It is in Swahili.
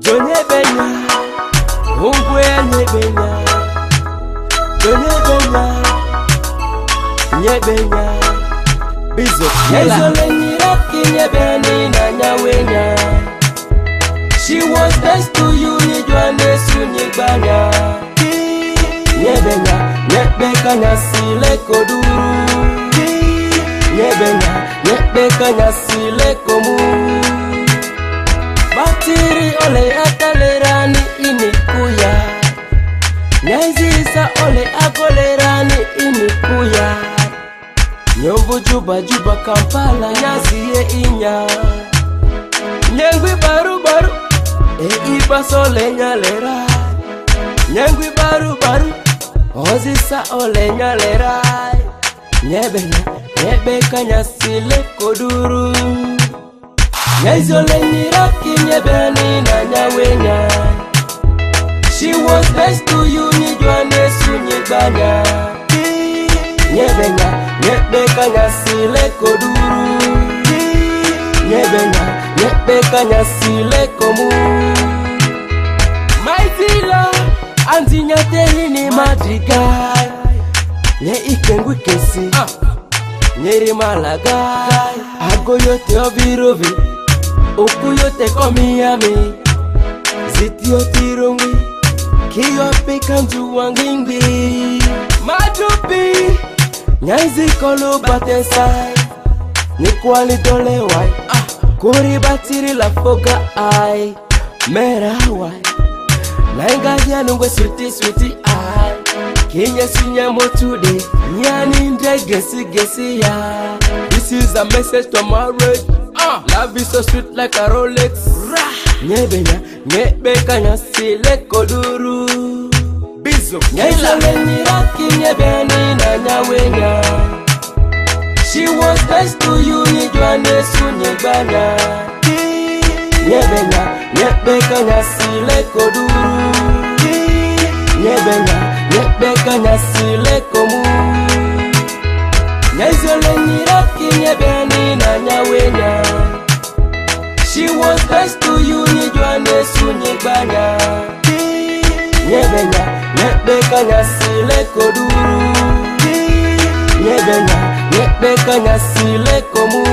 Jonye benya, ungwe nye benya. Jonye benya, nye benya. Bizo kela. Yezole nyiraki nye beni na nyawenya. She was nice to you, nijwane sunyibanya. Nye benya, nye beka nyasile koduru. Nye benya, nye beka nyasile komu. Batiri ole akalerani inikuya. Nyazisa ole akolerani inikuya. Nyomvu juba juba Kampala nyaziye inya. Nyengwi baru baru iba sole nyalera. Nyengwi baru baru ozisa ole nyalera. Nyebenya nyebeka nyasile koduru. Nyezole nyiraki nyebeni na nyawenya. She was nice to you, nijwane sunyibanya. Nyebenya nyebeka nyasile koduru. Nyebenya nyebeka nyasile komu. Maizila anzinyateli ni madrigal. Nye ikengwi kesi nyeri malagai. Ago yote obirovi oku yote komiyami. Ziti yotirongwi kiyo pikanju wangingbi. Majupi nyaizi kolo batensai. Nikwali dole wai kuri batiri la foga ai. Mera wai naingadia nungwe sweetie ai. Kenya sinya motude nyani ndre gesi ya. This is a message to marriage. Love is so sweet like a Rolex. Nyebenya nyebeka nyasile koduru. Bizo nyezole nyiraki nyebeni na nyawenya. She was nice to you, nijwane sunyibanya. Nyebenya nyebeka nyasile koduru. Nyebenya nyebeka nyasile komu. Nyezole nyiraki nyebeni na nyawenya. She was nice to you, nijwane sunyibanya. Nyebenya nyebeka nyasile koduru. Nyebenya nyebeka nyasile komu.